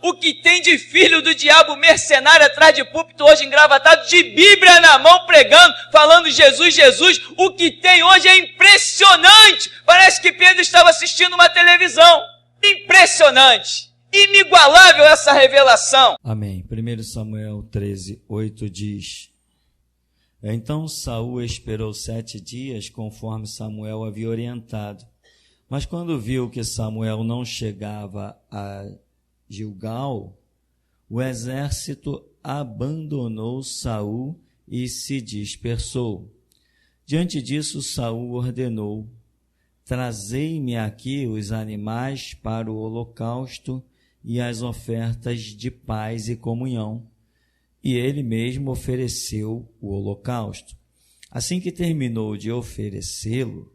o que tem de filho do diabo mercenário atrás de púlpito hoje engravatado, de Bíblia na mão pregando, falando Jesus, Jesus, o que tem hoje é impressionante. Parece que Pedro estava assistindo uma televisão. Impressionante, inigualável essa revelação. Amém. 1 Samuel 13:8 diz: Então Saul esperou 7 dias, conforme Samuel havia orientado. Mas quando viu que Samuel não chegava a Gilgal, o exército abandonou Saul e se dispersou. Diante disso, Saul ordenou: Trazei-me aqui os animais para o holocausto e as ofertas de paz e comunhão. E ele mesmo ofereceu o holocausto. Assim que terminou de oferecê-lo,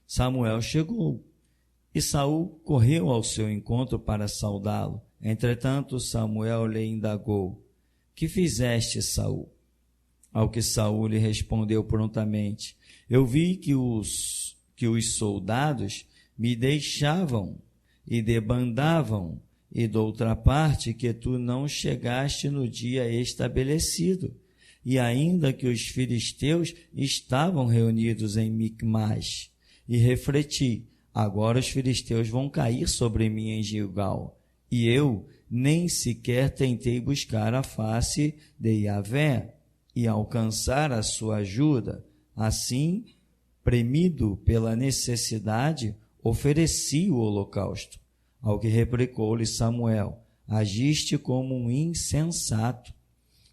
Samuel chegou, e Saul correu ao seu encontro para saudá-lo. Entretanto, Samuel lhe indagou: Que fizeste, Saul? Ao que Saul lhe respondeu prontamente: Eu vi que os soldados me deixavam e debandavam, e doutra parte que tu não chegaste no dia estabelecido, e ainda que os filisteus estavam reunidos em Micmas. E refleti: agora os filisteus vão cair sobre mim em Gilgal, e eu nem sequer tentei buscar a face de Yahvé e alcançar a sua ajuda. Assim, premido pela necessidade, ofereci o holocausto. Ao que replicou-lhe Samuel: Agiste como um insensato.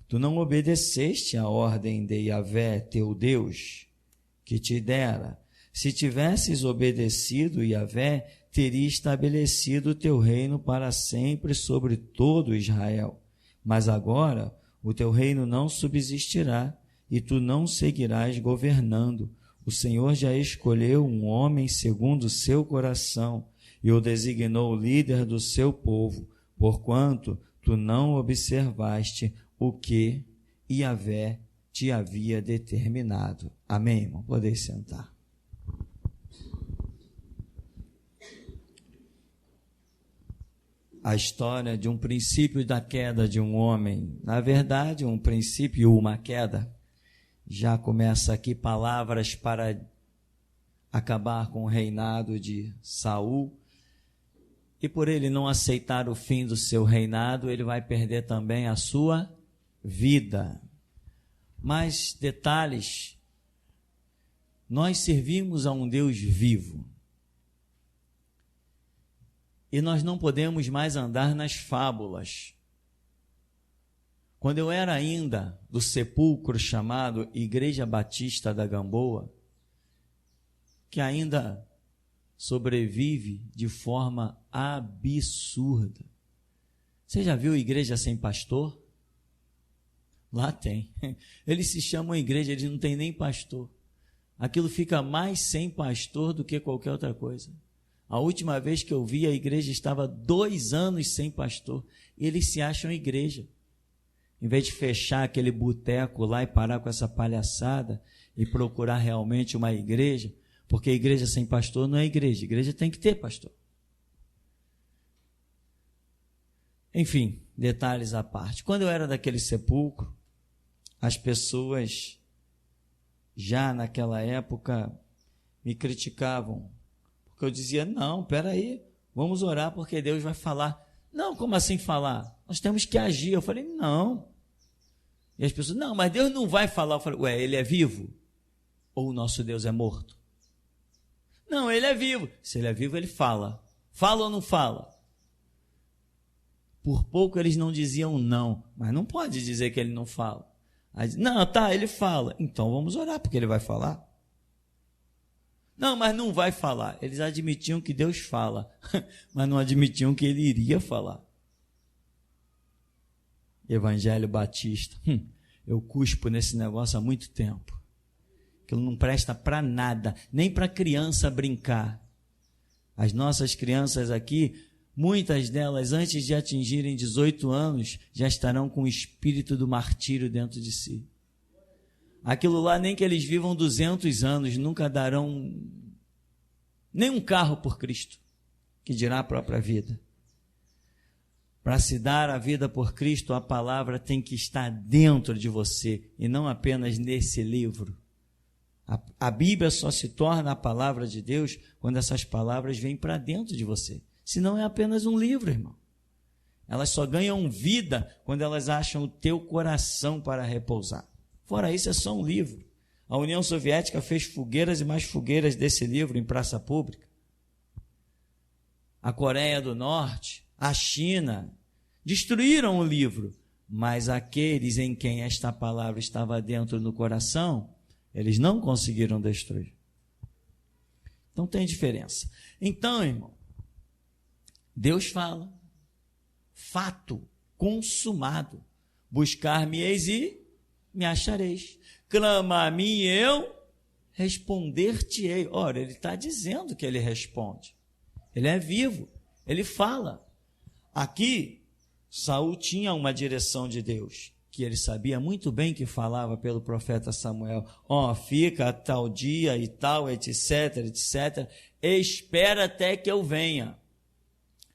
Tu não obedeceste à ordem de Yahvé, teu Deus, que te dera. Se tivesses obedecido Yahvé, teria estabelecido o teu reino para sempre sobre todo Israel. Mas agora o teu reino não subsistirá, e tu não seguirás governando. O Senhor já escolheu um homem segundo o seu coração, e o designou líder do seu povo, porquanto tu não observaste o que Yahvé te havia determinado. Amém, irmão? Podeis sentar. A história de um princípio da queda de um homem, na verdade, um princípio e uma queda. Já começa aqui palavras para acabar com o reinado de Saul. E por ele não aceitar o fim do seu reinado, ele vai perder também a sua vida. Mais detalhes: nós servimos a um Deus vivo. E nós não podemos mais andar nas fábulas. Quando eu era ainda do sepulcro chamado Igreja Batista da Gamboa, que ainda sobrevive de forma absurda. Você já viu igreja sem pastor? Lá tem. Eles se chamam igreja, eles não têm nem pastor. Aquilo fica mais sem pastor do que qualquer outra coisa. A última vez que eu vi, a igreja estava 2 anos sem pastor. E eles se acham igreja. Em vez de fechar aquele boteco lá e parar com essa palhaçada e procurar realmente uma igreja, porque igreja sem pastor não é igreja. Igreja tem que ter pastor. Enfim, detalhes à parte. Quando eu era daquele sepulcro, as pessoas já naquela época me criticavam. Porque eu dizia: não, peraí, vamos orar porque Deus vai falar. Não, como assim falar? Nós temos que agir. Eu falei: não. E as pessoas: não, mas Deus não vai falar. Eu falei: ué, ele é vivo? Ou o nosso Deus é morto? Não, ele é vivo. Se ele é vivo, ele fala. Fala ou não fala? Por pouco eles não diziam não, mas não pode dizer que ele não fala. Aí, não, tá, ele fala. Então vamos orar porque ele vai falar. Não, mas não vai falar. Eles admitiam que Deus fala, mas não admitiam que ele iria falar. Evangelho Batista. Eu cuspo nesse negócio há muito tempo. Aquilo não presta para nada, nem para criança brincar. As nossas crianças aqui, muitas delas, antes de atingirem 18 anos, já estarão com o espírito do martírio dentro de si. Aquilo lá, nem que eles vivam 200 anos, nunca darão nem um carro por Cristo, que dirá a própria vida. Para se dar a vida por Cristo, a palavra tem que estar dentro de você e não apenas nesse livro. A Bíblia só se torna a palavra de Deus quando essas palavras vêm para dentro de você. Senão é apenas um livro, irmão. Elas só ganham vida quando elas acham o teu coração para repousar. Fora isso, é só um livro. A União Soviética fez fogueiras e mais fogueiras desse livro em praça pública. A Coreia do Norte, a China, destruíram o livro, mas aqueles em quem esta palavra estava dentro no coração, eles não conseguiram destruir. Então tem diferença. Então, irmão, Deus fala, fato consumado, buscar-me-eis e me achareis, clama a mim e eu responder-te-ei. Ora, ele está dizendo que ele responde, ele é vivo, ele fala. Aqui, Saul tinha uma direção de Deus, que ele sabia muito bem que falava pelo profeta Samuel. Fica tal dia e tal, etc, etc, espera até que eu venha.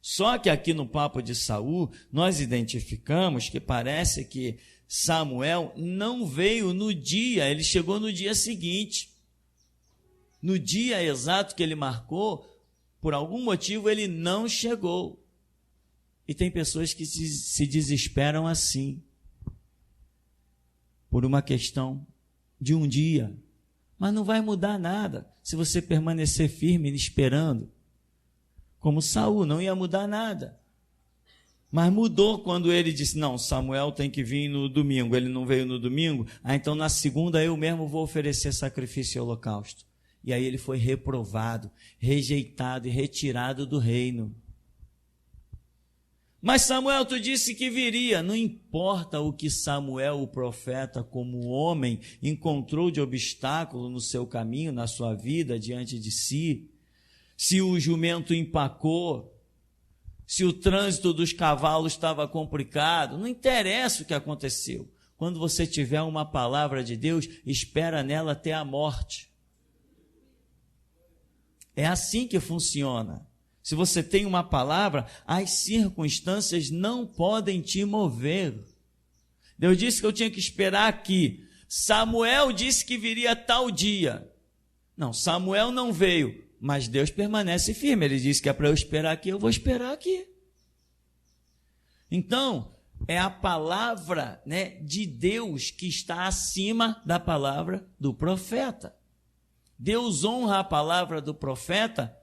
Só que aqui no papo de Saul, nós identificamos que parece que Samuel não veio no dia, ele chegou no dia seguinte. No dia exato que ele marcou, por algum motivo ele não chegou. E tem pessoas que se desesperam assim, por uma questão de um dia. Mas não vai mudar nada se você permanecer firme esperando. Como Saul, não ia mudar nada. Mas mudou quando ele disse, não, Samuel tem que vir no domingo. Ele não veio no domingo, então na segunda eu mesmo vou oferecer sacrifício e holocausto. E aí ele foi reprovado, rejeitado e retirado do reino. Mas Samuel, tu disse que viria. Não importa o que Samuel, o profeta, como homem, encontrou de obstáculo no seu caminho, na sua vida, diante de si. Se o jumento empacou, se o trânsito dos cavalos estava complicado, não interessa o que aconteceu. Quando você tiver uma palavra de Deus, espera nela até a morte. É assim que funciona. Se você tem uma palavra, as circunstâncias não podem te mover. Deus disse que eu tinha que esperar aqui. Samuel disse que viria tal dia. Não, Samuel não veio, mas Deus permanece firme. Ele disse que é para eu esperar aqui, eu vou esperar aqui. Então, é a palavra, de Deus que está acima da palavra do profeta. Deus honra a palavra do profeta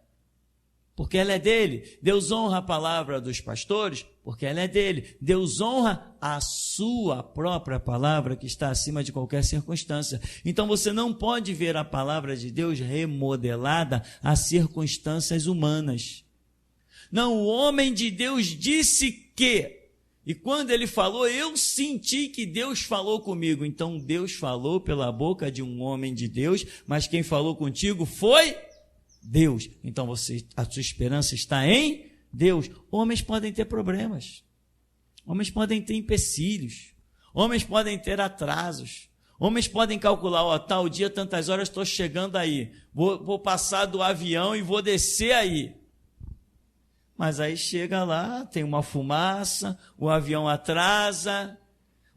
porque ela é dele. Deus honra a palavra dos pastores, porque ela é dele. Deus honra a sua própria palavra, que está acima de qualquer circunstância. Então você não pode ver a palavra de Deus remodelada a circunstâncias humanas. Não, o homem de Deus disse que, e quando ele falou, eu senti que Deus falou comigo. Então Deus falou pela boca de um homem de Deus, mas quem falou contigo foi Deus. Então a sua esperança está em Deus. Homens podem ter problemas, homens podem ter empecilhos, homens podem ter atrasos, homens podem calcular, tal dia, tantas horas, estou chegando aí, vou passar do avião e vou descer aí. Mas aí chega lá, tem uma fumaça, o avião atrasa,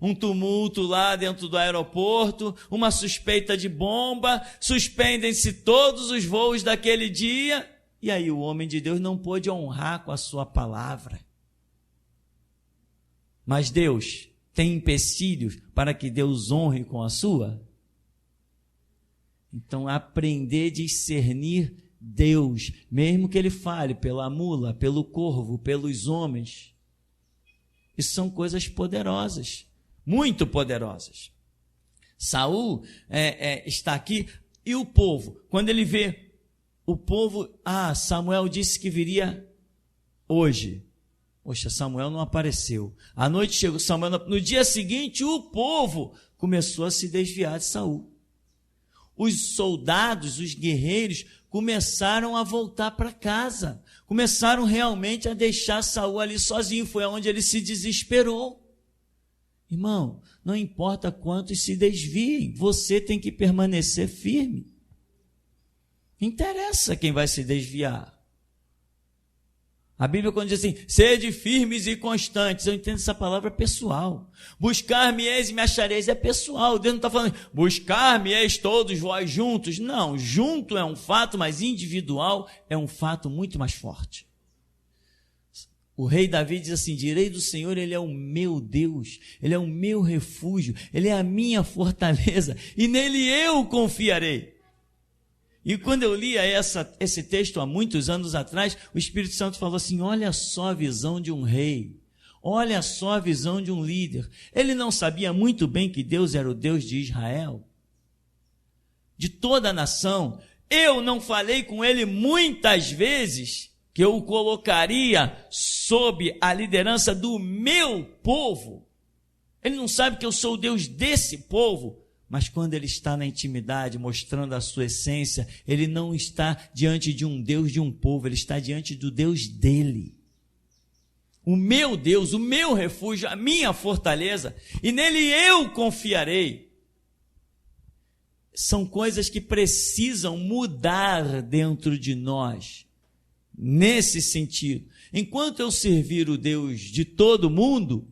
um tumulto lá dentro do aeroporto, uma suspeita de bomba, suspendem-se todos os voos daquele dia, e aí o homem de Deus não pôde honrar com a sua palavra. Mas Deus tem empecilhos para que Deus honre com a sua? Então, aprender a discernir Deus, mesmo que ele fale pela mula, pelo corvo, pelos homens, isso são coisas poderosas, muito poderosas. Saul está aqui, e o povo, quando ele vê o povo, Samuel disse que viria hoje. Poxa, Samuel não apareceu. À noite chegou Samuel, no dia seguinte o povo começou a se desviar de Saul. Os soldados, os guerreiros, começaram a voltar para casa, começaram realmente a deixar Saul ali sozinho, foi onde ele se desesperou. Irmão, não importa quantos se desviem, você tem que permanecer firme. Não interessa quem vai se desviar. A Bíblia, quando diz assim, sede firmes e constantes, eu entendo essa palavra pessoal. Buscar-me-eis e me achareis é pessoal. Deus não está falando, buscar-me-eis todos vós juntos. Não, junto é um fato, mas individual é um fato muito mais forte. O rei Davi diz assim, direi do Senhor, Ele é o meu Deus, Ele é o meu refúgio, Ele é a minha fortaleza, e nele eu confiarei. E quando eu lia esse texto há muitos anos atrás, o Espírito Santo falou assim, olha só a visão de um rei, olha só a visão de um líder. Ele não sabia muito bem que Deus era o Deus de Israel, de toda a nação. Eu não falei com ele muitas vezes que eu o colocaria sob a liderança do meu povo. Ele não sabe que eu sou o Deus desse povo. Mas quando ele está na intimidade, mostrando a sua essência, ele não está diante de um Deus de um povo, ele está diante do Deus dele. O meu Deus, o meu refúgio, a minha fortaleza, e nele eu confiarei. São coisas que precisam mudar dentro de nós, nesse sentido. Enquanto eu servir o Deus de todo mundo,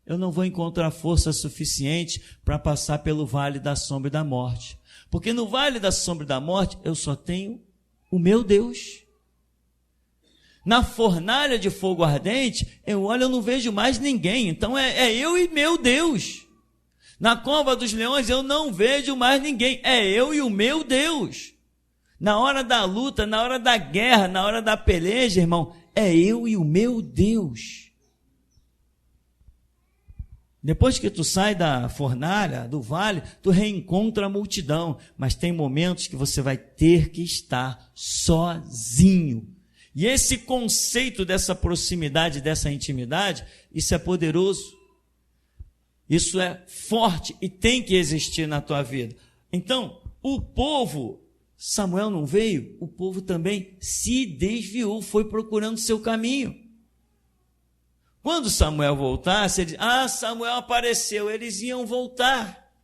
eu não vou encontrar força suficiente para passar pelo vale da sombra e da morte. Porque no vale da sombra e da morte, eu só tenho o meu Deus. Na fornalha de fogo ardente, eu olho, eu não vejo mais ninguém. Então é eu e meu Deus. Na cova dos leões, eu não vejo mais ninguém. É eu e o meu Deus. Na hora da luta, na hora da guerra, na hora da peleja, irmão, é eu e o meu Deus. Depois que tu sai da fornalha, do vale, tu reencontra a multidão, mas tem momentos que você vai ter que estar sozinho. E esse conceito dessa proximidade, dessa intimidade, isso é poderoso, isso é forte e tem que existir na tua vida. Então, o povo, Samuel não veio, o povo também se desviou, foi procurando seu caminho. Quando Samuel voltasse, ele diz, Samuel apareceu, eles iam voltar.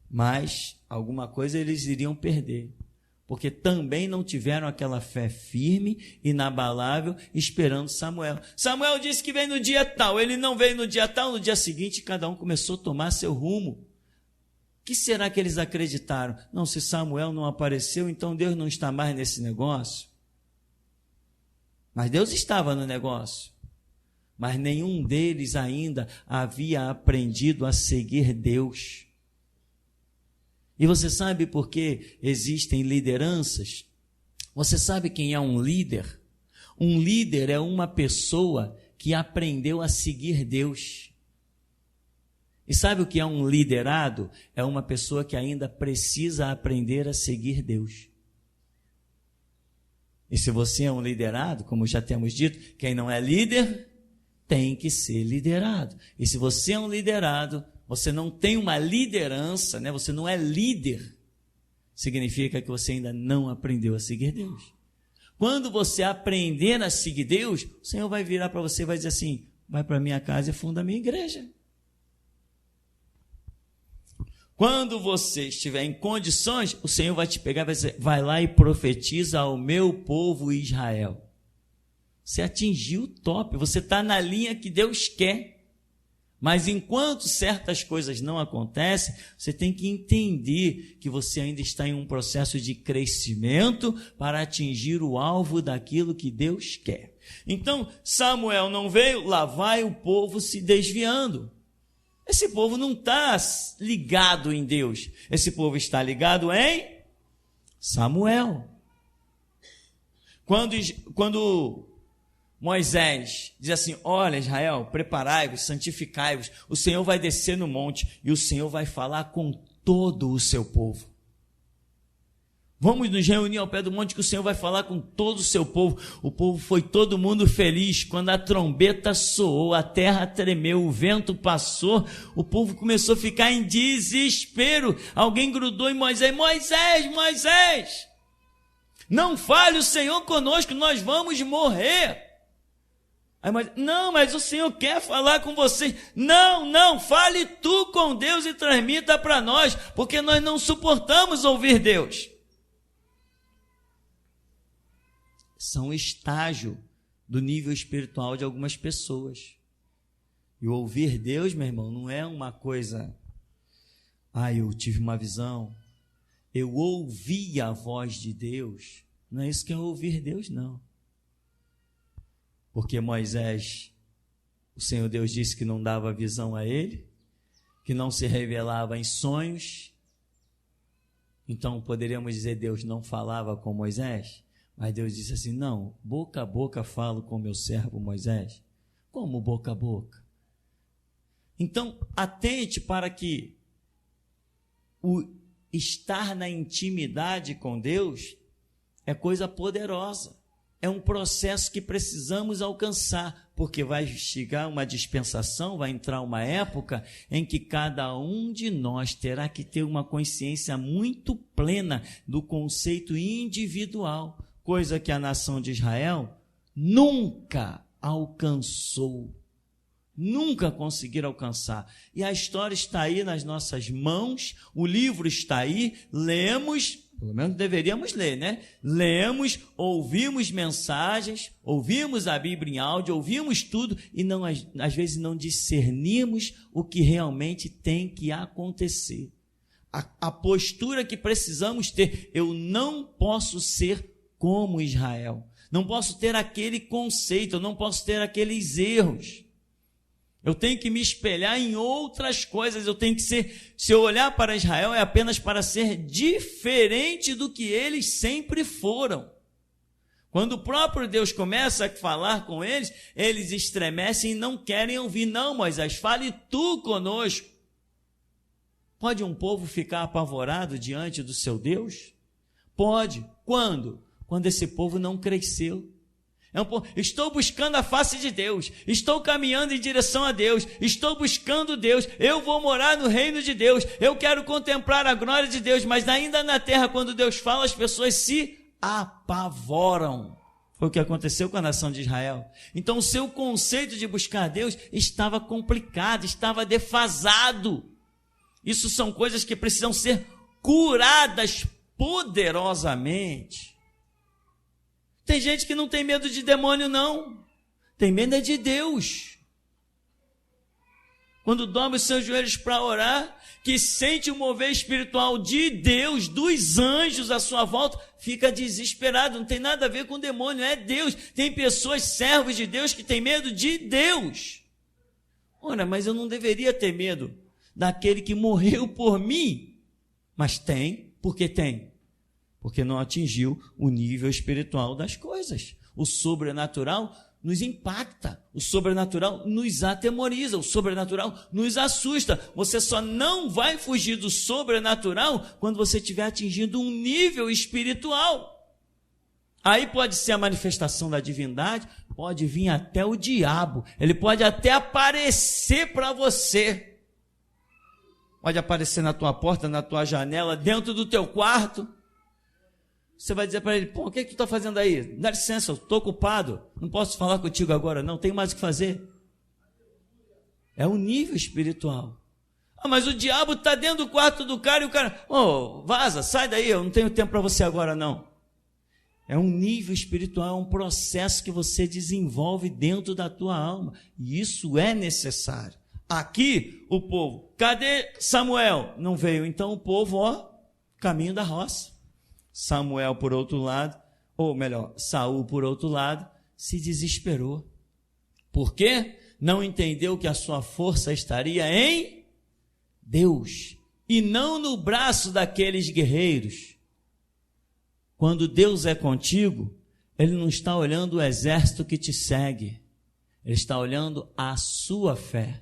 Mas alguma coisa eles iriam perder, porque também não tiveram aquela fé firme, inabalável, esperando Samuel. Samuel disse que vem no dia tal, ele não veio no dia tal, no dia seguinte cada um começou a tomar seu rumo. O que será que eles acreditaram? Não, se Samuel não apareceu, então Deus não está mais nesse negócio. Mas Deus estava no negócio. Mas nenhum deles ainda havia aprendido a seguir Deus. E você sabe por que existem lideranças? Você sabe quem é um líder? Um líder é uma pessoa que aprendeu a seguir Deus. E sabe o que é um liderado? É uma pessoa que ainda precisa aprender a seguir Deus. E se você é um liderado, como já temos dito, quem não é líder tem que ser liderado. E se você é um liderado, você não tem uma liderança, né? Você não é líder, significa que você ainda não aprendeu a seguir Deus. Quando você aprender a seguir Deus, o Senhor vai virar para você e vai dizer assim, vai para a minha casa e funda a minha igreja. Quando você estiver em condições, o Senhor vai te pegar e vai dizer, vai lá e profetiza ao meu povo Israel. Você atingiu o top, você está na linha que Deus quer. Mas enquanto certas coisas não acontecem, você tem que entender que você ainda está em um processo de crescimento para atingir o alvo daquilo que Deus quer. Então, Samuel não veio, lá vai o povo se desviando. Esse povo não está ligado em Deus, esse povo está ligado em Samuel. Quando Moisés diz assim, olha Israel, preparai-vos, santificai-vos, o Senhor vai descer no monte e o Senhor vai falar com todo o seu povo. Vamos nos reunir ao pé do monte que o Senhor vai falar com todo o seu povo. O povo foi todo mundo feliz. Quando a trombeta soou, a terra tremeu, o vento passou, o povo começou a ficar em desespero. Alguém grudou em Moisés, Moisés, não fale o Senhor conosco, nós vamos morrer. Aí Moisés, não, mas o Senhor quer falar com vocês. Não, fale tu com Deus e transmita para nós, porque nós não suportamos ouvir Deus. São estágios do nível espiritual de algumas pessoas. E ouvir Deus, meu irmão, não é uma coisa, eu tive uma visão, eu ouvi a voz de Deus. Não é isso que é ouvir Deus, não. Porque Moisés, o Senhor Deus disse que não dava visão a ele, que não se revelava em sonhos. Então poderíamos dizer, Deus não falava com Moisés? Mas Deus disse assim, não, boca a boca falo com meu servo Moisés. Como boca a boca? Então, atente para que o estar na intimidade com Deus é coisa poderosa. É um processo que precisamos alcançar, porque vai chegar uma dispensação, vai entrar uma época em que cada um de nós terá que ter uma consciência muito plena do conceito individual, coisa que a nação de Israel nunca alcançou. Nunca conseguiram alcançar. E a história está aí nas nossas mãos, o livro está aí, lemos, pelo menos deveríamos ler, né? Lemos, ouvimos mensagens, ouvimos a Bíblia em áudio, ouvimos tudo e não, às vezes não discernimos o que realmente tem que acontecer. A postura que precisamos ter, eu não posso ser como Israel, não posso ter aquele conceito, eu não posso ter aqueles erros. Eu tenho que me espelhar em outras coisas, eu tenho que ser, se eu olhar para Israel, é apenas para ser diferente do que eles sempre foram. Quando o próprio Deus começa a falar com eles, eles estremecem e não querem ouvir. Não, Moisés, fale tu conosco. Pode um povo ficar apavorado diante do seu Deus? Pode. Quando? Quando esse povo não cresceu. Estou buscando a face de Deus, estou caminhando em direção a Deus, estou buscando Deus, eu vou morar no reino de Deus, eu quero contemplar a glória de Deus, mas ainda na terra, quando Deus fala, as pessoas se apavoram. Foi o que aconteceu com a nação de Israel. Então o seu conceito de buscar Deus estava complicado, estava defasado. Isso são coisas que precisam ser curadas poderosamente. Tem gente que não tem medo de demônio, não. Tem medo é de Deus. Quando dobra os seus joelhos para orar, que sente o mover espiritual de Deus, dos anjos à sua volta, fica desesperado. Não tem nada a ver com demônio, é Deus. Tem pessoas, servos de Deus, que têm medo de Deus. Ora, mas eu não deveria ter medo daquele que morreu por mim. Mas tem, porque tem. Porque não atingiu o nível espiritual das coisas. O sobrenatural nos impacta, o sobrenatural nos atemoriza, o sobrenatural nos assusta. Você só não vai fugir do sobrenatural quando você estiver atingindo um nível espiritual. Aí pode ser a manifestação da divindade, pode vir até o diabo, ele pode até aparecer para você. Pode aparecer na tua porta, na tua janela, dentro do teu quarto. Você vai dizer para ele, o que tu está fazendo aí? Dá licença, eu estou ocupado, não posso falar contigo agora não, tenho mais o que fazer. É um nível espiritual. Mas o diabo está dentro do quarto do cara e o cara, vaza, sai daí, eu não tenho tempo para você agora não. É um nível espiritual, é um processo que você desenvolve dentro da tua alma, e isso é necessário. Aqui, o povo, cadê Samuel? Não veio, então o povo, caminho da roça. Samuel, por outro lado, ou melhor, Saul, por outro lado, se desesperou. Por quê? Não entendeu que a sua força estaria em Deus e não no braço daqueles guerreiros. Quando Deus é contigo, Ele não está olhando o exército que te segue, Ele está olhando a sua fé.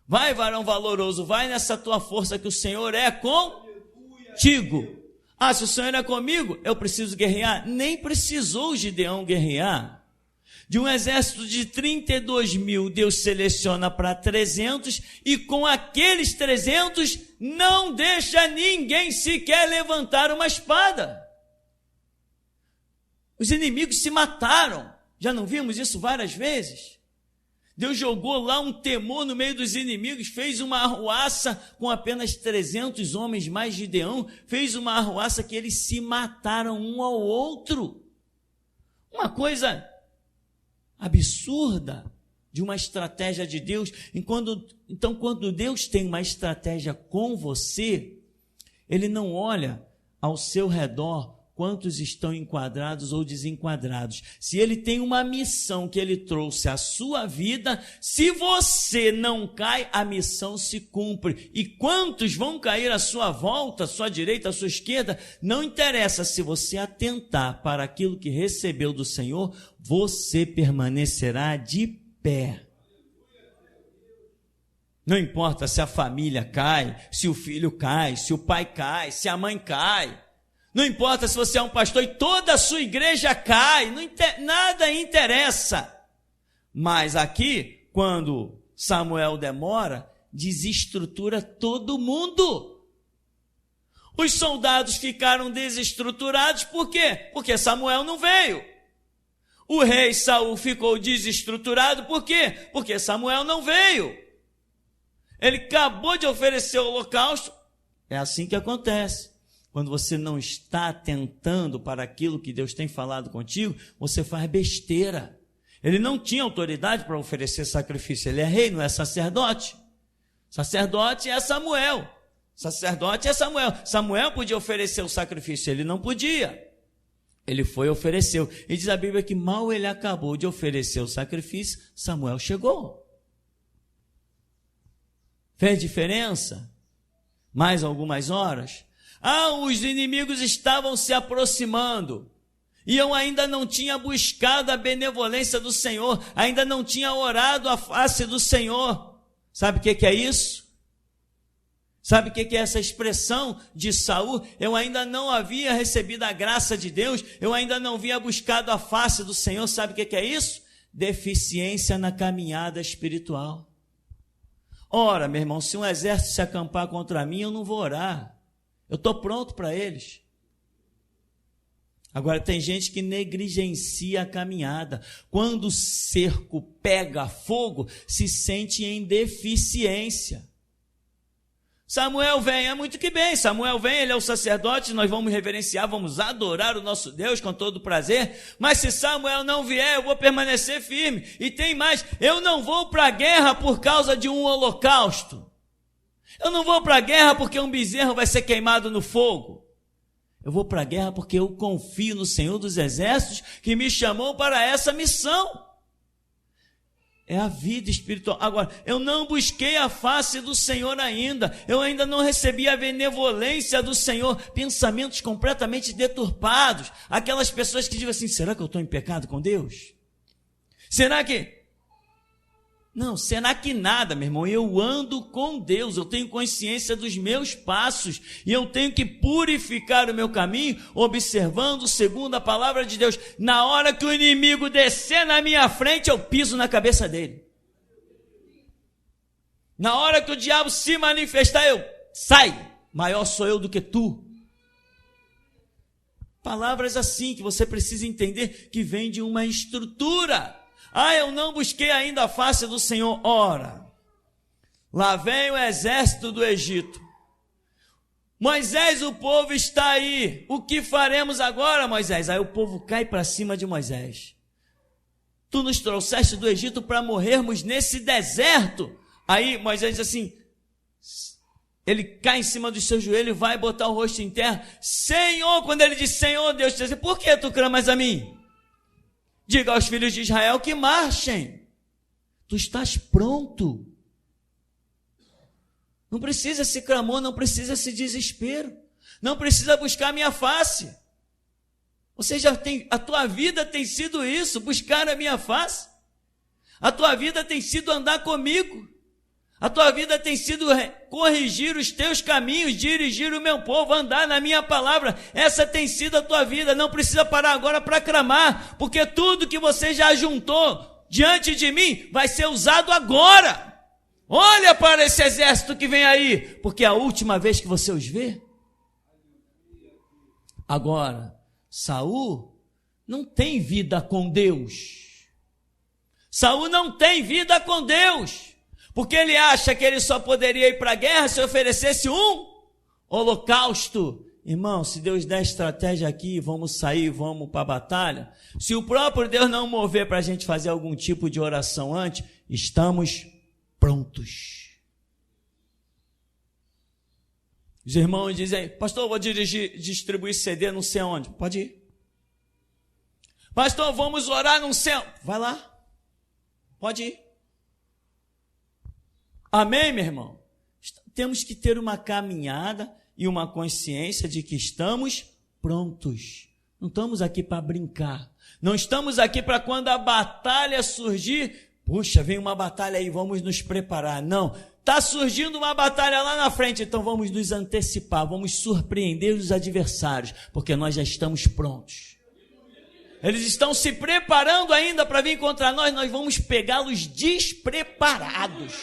Vai, varão valoroso, vai nessa tua força que o Senhor é contigo. Se o Senhor é comigo, eu preciso guerrear. Nem precisou Gideão guerrear. De um exército de 32 mil, Deus seleciona para 300, e com aqueles 300, não deixa ninguém sequer levantar uma espada. Os inimigos se mataram. Já não vimos isso várias vezes? Deus jogou lá um temor no meio dos inimigos, fez uma arruaça com apenas 300 homens mais Gideão, fez uma arruaça que eles se mataram um ao outro. Uma coisa absurda de uma estratégia de Deus. Então, quando Deus tem uma estratégia com você, Ele não olha ao seu redor quantos estão enquadrados ou desenquadrados. Se Ele tem uma missão que Ele trouxe à sua vida, se você não cai, a missão se cumpre. E quantos vão cair à sua volta, à sua direita, à sua esquerda, não interessa. Se você atentar para aquilo que recebeu do Senhor, você permanecerá de pé. Não importa se a família cai, se o filho cai, se o pai cai, se a mãe cai. Não importa se você é um pastor e toda a sua igreja cai, nada interessa. Mas aqui, quando Samuel demora, desestrutura todo mundo. Os soldados ficaram desestruturados, por quê? Porque Samuel não veio. O rei Saul ficou desestruturado, por quê? Porque Samuel não veio. Ele acabou de oferecer o holocausto. É assim que acontece. Quando você não está atentando para aquilo que Deus tem falado contigo, você faz besteira. Ele não tinha autoridade para oferecer sacrifício. Ele é rei, não é sacerdote. Sacerdote é Samuel. Sacerdote é Samuel. Samuel podia oferecer o sacrifício, ele não podia. Ele foi e ofereceu. E diz a Bíblia que mal ele acabou de oferecer o sacrifício, Samuel chegou. Fez diferença? Mais algumas horas? Os inimigos estavam se aproximando. E eu ainda não tinha buscado a benevolência do Senhor. Ainda não tinha orado a face do Senhor. Sabe o que é isso? Sabe o que é essa expressão de Saul? Eu ainda não havia recebido a graça de Deus. Eu ainda não havia buscado a face do Senhor. Sabe o que é isso? Deficiência na caminhada espiritual. Ora, meu irmão, se um exército se acampar contra mim, eu não vou orar. Eu estou pronto para eles. Agora, tem gente que negligencia a caminhada. Quando o cerco pega fogo, se sente em deficiência. Samuel vem, é muito que bem. Samuel vem, ele é o sacerdote, nós vamos reverenciar, vamos adorar o nosso Deus com todo prazer. Mas se Samuel não vier, eu vou permanecer firme. E tem mais, eu não vou para a guerra por causa de um holocausto. Eu não vou para a guerra porque um bezerro vai ser queimado no fogo. Eu vou para a guerra porque eu confio no Senhor dos Exércitos que me chamou para essa missão. É a vida espiritual. Agora, eu não busquei a face do Senhor ainda. Eu ainda não recebi a benevolência do Senhor. Pensamentos completamente deturpados. Aquelas pessoas que dizem assim, será que eu estou em pecado com Deus? Será que... Não, será que nada, meu irmão? Eu ando com Deus, eu tenho consciência dos meus passos e eu tenho que purificar o meu caminho, observando segundo a palavra de Deus. Na hora que o inimigo descer na minha frente, eu piso na cabeça dele. Na hora que o diabo se manifestar, eu sai, maior sou eu do que tu. Palavras assim que você precisa entender que vem de uma estrutura. Eu não busquei ainda a face do Senhor. Ora, lá vem o exército do Egito. Moisés, o povo está aí. O que faremos agora, Moisés? Aí o povo cai para cima de Moisés. Tu nos trouxeste do Egito para morrermos nesse deserto. Aí Moisés diz assim, ele cai em cima do seu joelho e vai botar o rosto em terra. Senhor, quando ele diz Senhor, Deus diz assim, por que tu clamas a mim? Diga aos filhos de Israel que marchem. Tu estás pronto. Não precisa esse clamor, não precisa esse desespero. Não precisa buscar a minha face. Você já tem, a tua vida tem sido isso, buscar a minha face. A tua vida tem sido andar comigo. A tua vida tem sido corrigir os teus caminhos, dirigir o meu povo, andar na minha palavra. Essa tem sido a tua vida. Não precisa parar agora para clamar, porque tudo que você já juntou diante de mim vai ser usado agora. Olha para esse exército que vem aí, porque é a última vez que você os vê. Agora, Saul não tem vida com Deus. Saul não tem vida com Deus. Porque ele acha que ele só poderia ir para a guerra se oferecesse um holocausto. Irmão, se Deus der estratégia aqui, vamos sair, vamos para a batalha. Se o próprio Deus não mover para a gente fazer algum tipo de oração antes, estamos prontos. Os irmãos dizem, pastor, eu vou distribuir CD não sei onde. Pode ir. Pastor, vamos orar não sei onde. Vai lá. Pode ir. Amém, meu irmão? Temos que ter uma caminhada e uma consciência de que estamos prontos. Não estamos aqui para brincar. Não estamos aqui para quando a batalha surgir, puxa, vem uma batalha aí, vamos nos preparar. Não, está surgindo uma batalha lá na frente, então vamos nos antecipar, vamos surpreender os adversários, porque nós já estamos prontos. Eles estão se preparando ainda para vir contra nós, nós vamos pegá-los despreparados.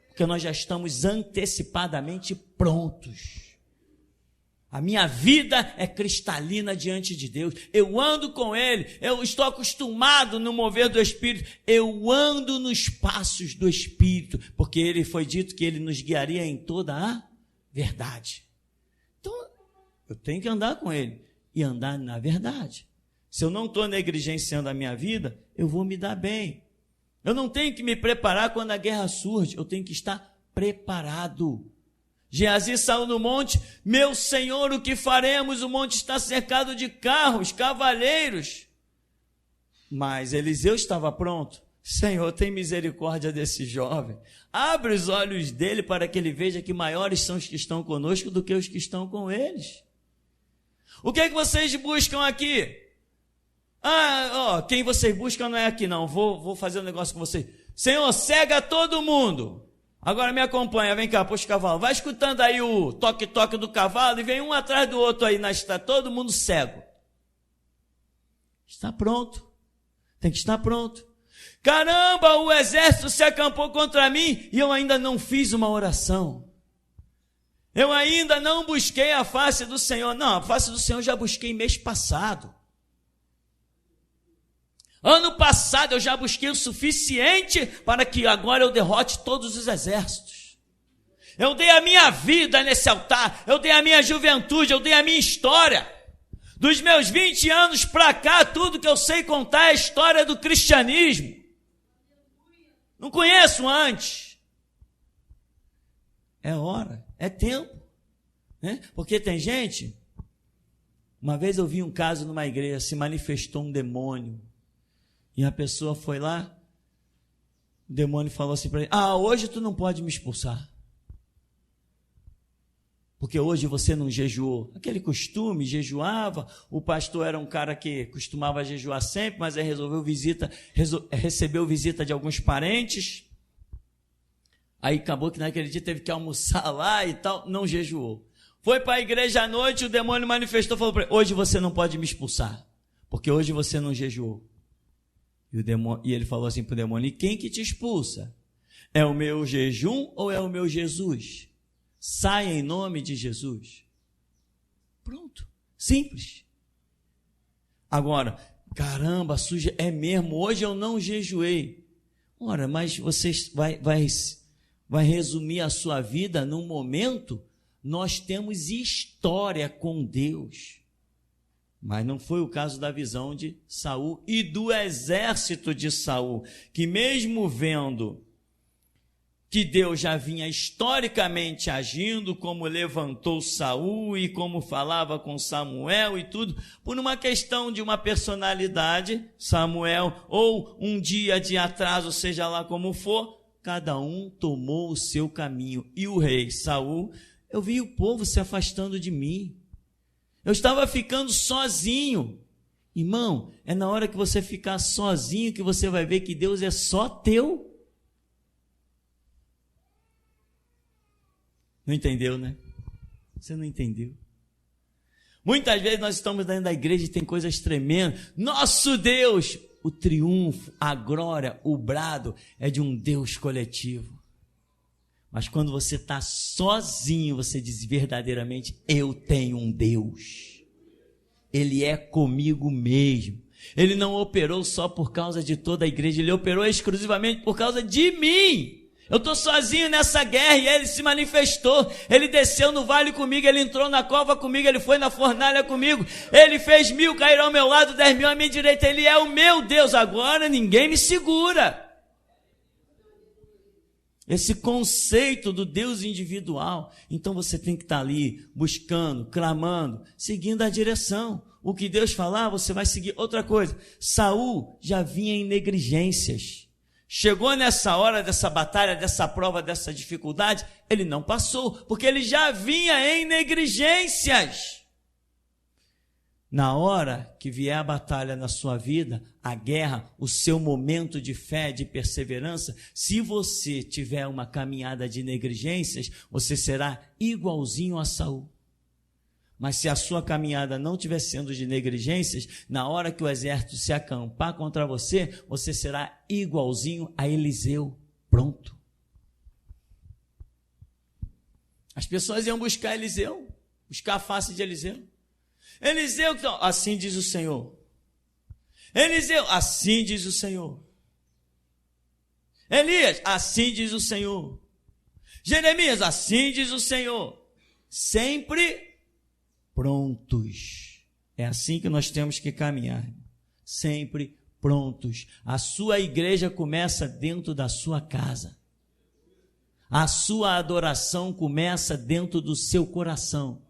Porque nós já estamos antecipadamente prontos. A minha vida é cristalina diante de Deus. Eu ando com Ele. Eu estou acostumado no mover do Espírito. Eu ando nos passos do Espírito. Porque Ele foi dito que Ele nos guiaria em toda a verdade. Então, eu tenho que andar com Ele. E andar na verdade. Se eu não estou negligenciando a minha vida, eu vou me dar bem. Eu não tenho que me preparar quando a guerra surge, eu tenho que estar preparado. Geazi saiu no monte, meu Senhor, o que faremos? O monte está cercado de carros, cavaleiros. Mas Eliseu estava pronto. Senhor, tem misericórdia desse jovem. Abre os olhos dele para que ele veja que maiores são os que estão conosco do que os que estão com eles. O que é que vocês buscam aqui? Quem vocês buscam não é aqui não, vou fazer um negócio com vocês. Senhor, cega todo mundo. Agora me acompanha, vem cá, puxa o cavalo. Vai escutando aí o toque-toque do cavalo e vem um atrás do outro aí, está todo mundo cego. Está pronto, tem que estar pronto. Caramba, o exército se acampou contra mim e eu ainda não fiz uma oração. Eu ainda não busquei a face do Senhor. Não, a face do Senhor eu já busquei mês passado. Ano passado eu já busquei o suficiente para que agora eu derrote todos os exércitos. Eu dei a minha vida nesse altar, eu dei a minha juventude, eu dei a minha história. Dos meus 20 anos para cá, tudo que eu sei contar é a história do cristianismo. Não conheço antes. É hora, é tempo. Né? Porque tem gente... Uma vez eu vi um caso numa igreja, se manifestou um demônio. E a pessoa foi lá, o demônio falou assim para ele, hoje tu não pode me expulsar. Porque hoje você não jejuou. Aquele costume, jejuava, o pastor era um cara que costumava jejuar sempre, mas aí recebeu visita de alguns parentes. Aí acabou que naquele dia teve que almoçar lá e tal, não jejuou. Foi para a igreja à noite, o demônio manifestou, falou para ele, hoje você não pode me expulsar, porque hoje você não jejuou. E ele falou assim para o demônio, e quem que te expulsa? É o meu jejum ou é o meu Jesus? Saia em nome de Jesus. Pronto, simples. Agora, caramba, suja, é mesmo, hoje eu não jejuei. Ora, mas você vai resumir a sua vida num momento, nós temos história com Deus. Mas não foi o caso da visão de Saul e do exército de Saul, que mesmo vendo que Deus já vinha historicamente agindo, como levantou Saul e como falava com Samuel e tudo, por uma questão de uma personalidade, Samuel, ou um dia de atraso, seja lá como for, cada um tomou o seu caminho. E o rei Saul, eu vi o povo se afastando de mim. Eu estava ficando sozinho. Irmão, é na hora que você ficar sozinho que você vai ver que Deus é só teu. Não entendeu, né? Você não entendeu. Muitas vezes nós estamos dentro da igreja e tem coisas tremendas. Nosso Deus, o triunfo, a glória, o brado é de um Deus coletivo. Mas quando você está sozinho, você diz verdadeiramente, eu tenho um Deus. Ele é comigo mesmo. Ele não operou só por causa de toda a igreja, ele operou exclusivamente por causa de mim. Eu estou sozinho nessa guerra e ele se manifestou. Ele desceu no vale comigo, ele entrou na cova comigo, ele foi na fornalha comigo. Ele fez 1000 cair ao meu lado, 10.000 à minha direita. Ele é o meu Deus. Agora ninguém me segura. Esse conceito do Deus individual. Então você tem que estar ali buscando, clamando, seguindo a direção. O que Deus falar, você vai seguir. Outra coisa, Saul já vinha em negligências. Chegou nessa hora dessa batalha, dessa prova, dessa dificuldade, ele não passou, porque ele já vinha em negligências. Na hora que vier a batalha na sua vida, a guerra, o seu momento de fé, de perseverança, se você tiver uma caminhada de negligências, você será igualzinho a Saul. Mas se a sua caminhada não estiver sendo de negligências, na hora que o exército se acampar contra você, você será igualzinho a Eliseu. Pronto. As pessoas iam buscar Eliseu, buscar a face de Eliseu. Eliseu, assim diz o Senhor. Eliseu, assim diz o Senhor. Elias, assim diz o Senhor. Jeremias, assim diz o Senhor. Sempre prontos. É assim que nós temos que caminhar. Sempre prontos. A sua igreja começa dentro da sua casa. A sua adoração começa dentro do seu coração.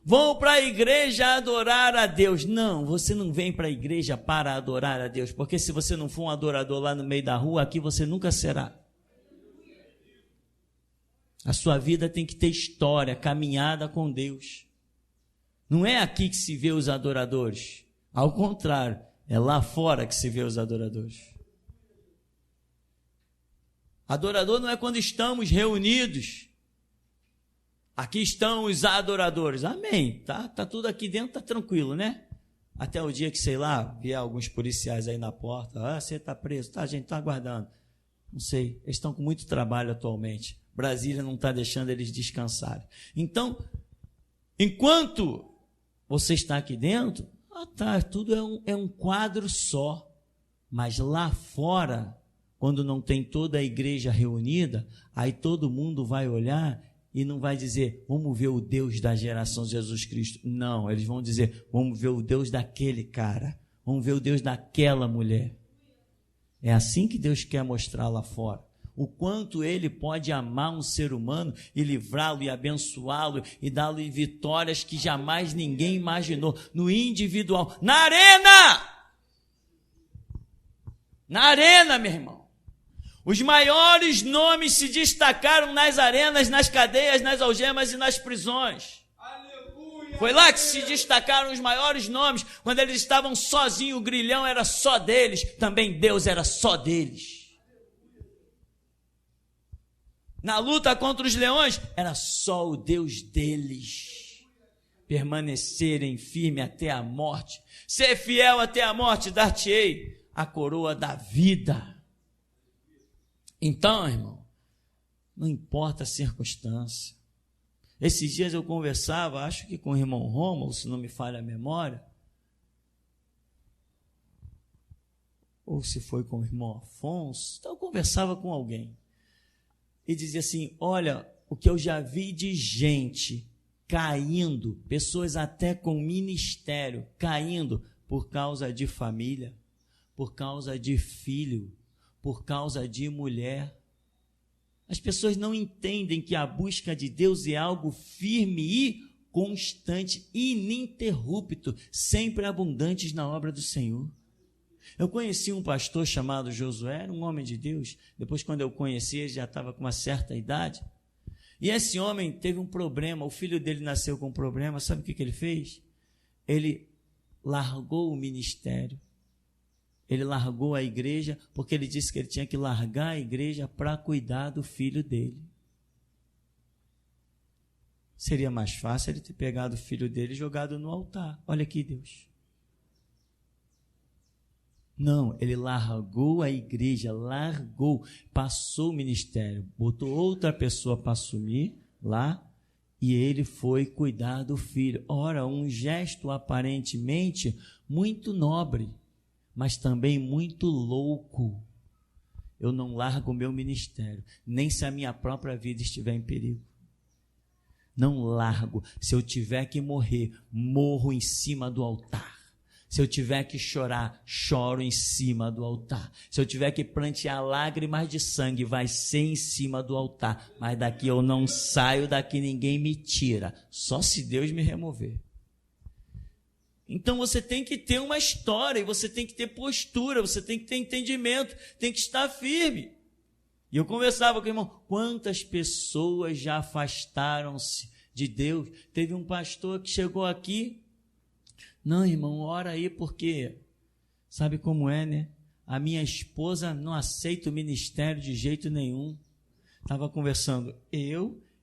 Vão para a igreja adorar a Deus. Não, você não vem para a igreja para adorar a Deus, porque se você não for um adorador lá no meio da rua, aqui você nunca será. A sua vida tem que ter história, caminhada com Deus. Não é aqui que se vê os adoradores. Ao contrário, é lá fora que se vê os adoradores. Adorador não é quando estamos reunidos. Aqui estão os adoradores. Amém. Tá tudo aqui dentro, tá tranquilo, né? Até o dia que, sei lá, vier alguns policiais aí na porta. Ah, você está preso. Tá, a gente está aguardando. Não sei. Eles estão com muito trabalho atualmente. Brasília não está deixando eles descansarem. Então, enquanto você está aqui dentro, tudo é um quadro só. Mas lá fora, quando não tem toda a igreja reunida, aí todo mundo vai olhar e não vai dizer, vamos ver o Deus da geração de Jesus Cristo. Não, eles vão dizer, vamos ver o Deus daquele cara. Vamos ver o Deus daquela mulher. É assim que Deus quer mostrar lá fora. O quanto Ele pode amar um ser humano e livrá-lo e abençoá-lo e dar-lhe vitórias que jamais ninguém imaginou. No individual. Na arena! Na arena, meu irmão. Os maiores nomes se destacaram nas arenas, nas cadeias, nas algemas e nas prisões. Aleluia, foi lá que se destacaram os maiores nomes. Quando eles estavam sozinhos, o grilhão era só deles. Também Deus era só deles. Na luta contra os leões, era só o Deus deles. Permanecerem firme até a morte. Ser fiel até a morte, dar-te-ei a coroa da vida. Então, irmão, não importa a circunstância. Esses dias eu conversava, acho que com o irmão Rômulo, se não me falha a memória, ou se foi com o irmão Afonso, então eu conversava com alguém e dizia assim, olha, o que eu já vi de gente caindo, pessoas até com ministério, caindo por causa de família, por causa de filho, por causa de mulher. As pessoas não entendem que a busca de Deus é algo firme e constante, ininterrupto, sempre abundantes na obra do Senhor. Eu conheci um pastor chamado Josué, era um homem de Deus. Depois, quando eu conheci, ele já estava com uma certa idade. E esse homem teve um problema, o filho dele nasceu com um problema. Sabe o que ele fez? Ele largou o ministério. Ele largou a igreja porque ele disse que ele tinha que largar a igreja para cuidar do filho dele. Seria mais fácil ele ter pegado o filho dele e jogado no altar. Olha aqui, Deus. Não, ele largou a igreja, passou o ministério, botou outra pessoa para assumir lá e ele foi cuidar do filho. Ora, um gesto aparentemente muito nobre, mas também muito louco. eu não largo o meu ministério, nem se a minha própria vida estiver em perigo. Não largo. Se eu tiver que morrer, morro em cima do altar. Se eu tiver que chorar, choro em cima do altar. Se eu tiver que prantear lágrimas de sangue, vai ser em cima do altar. Mas daqui eu não saio, daqui ninguém me tira. Só se Deus me remover. Então você tem que ter uma história, você tem que ter postura, você tem que ter entendimento, tem que estar firme. E eu conversava com o irmão, quantas pessoas já afastaram-se de Deus? Teve um pastor que chegou aqui, não, irmão, ora aí, porque sabe como é, né? A minha esposa não aceita o ministério de jeito nenhum. Estava conversando,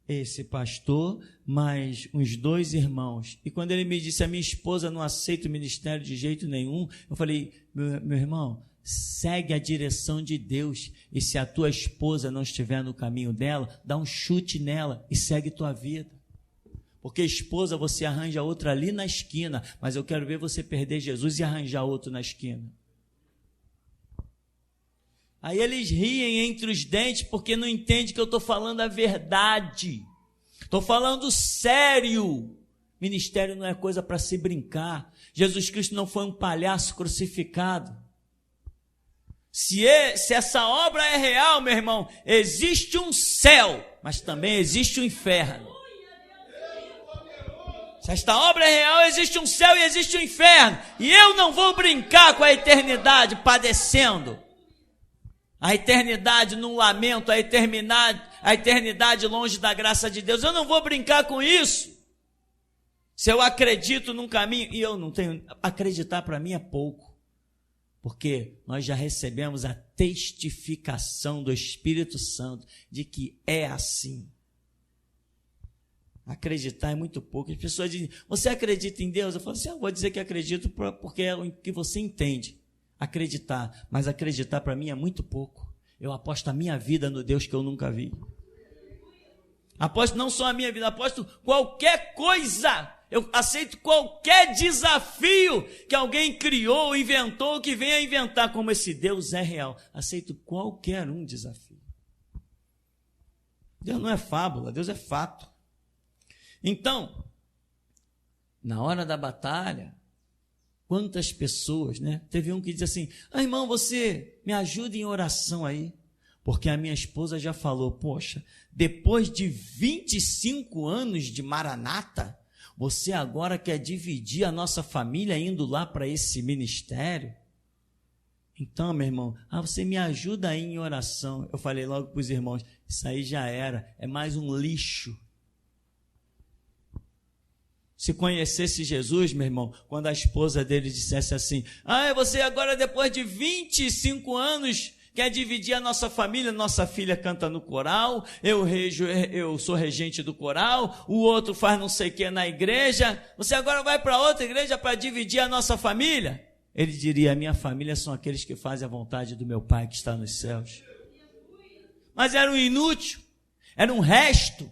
esse pastor, mais uns 2 irmãos. E quando ele me disse, a minha esposa não aceita o ministério de jeito nenhum, eu falei, meu irmão, segue a direção de Deus, e se a tua esposa não estiver no caminho dela, dá um chute nela e segue tua vida. Porque esposa você arranja outra ali na esquina, mas eu quero ver você perder Jesus e arranjar outro na esquina. Aí eles riem entre os dentes porque não entendem que eu estou falando a verdade. Estou falando sério. Ministério não é coisa para se brincar. Jesus Cristo não foi um palhaço crucificado. Se essa obra é real, meu irmão, existe um céu, mas também existe um inferno. Se esta obra é real, existe um céu e existe um inferno. E eu não vou brincar com a eternidade padecendo. A eternidade num lamento, a eternidade longe da graça de Deus. Eu não vou brincar com isso. Se eu acredito num caminho, e eu não tenho, acreditar para mim é pouco. Porque nós já recebemos a testificação do Espírito Santo de que é assim. Acreditar é muito pouco. As pessoas dizem, você acredita em Deus? Eu falo assim, eu vou dizer que acredito porque é o que você entende. Acreditar, mas acreditar para mim é muito pouco. Eu aposto a minha vida no Deus que eu nunca vi. Aposto não só a minha vida, aposto qualquer coisa. Eu aceito qualquer desafio que alguém criou, inventou, que venha inventar, como esse Deus é real. Aceito qualquer um desafio. Deus não é fábula, Deus é fato. Então, na hora da batalha, quantas pessoas, né? Teve um que disse assim, irmão, você me ajuda em oração aí, porque a minha esposa já falou, poxa, depois de 25 anos de Maranata, você agora quer dividir a nossa família indo lá para esse ministério? Então, meu irmão, você me ajuda aí em oração. Eu falei logo para os irmãos, isso aí já era, é mais um lixo. Se conhecesse Jesus, meu irmão, quando a esposa dele dissesse assim, você agora depois de 25 anos quer dividir a nossa família, nossa filha canta no coral, eu sou regente do coral, o outro faz não sei o que na igreja, você agora vai para outra igreja para dividir a nossa família? Ele diria, a minha família são aqueles que fazem a vontade do meu Pai que está nos céus. Mas era um inútil, era um resto,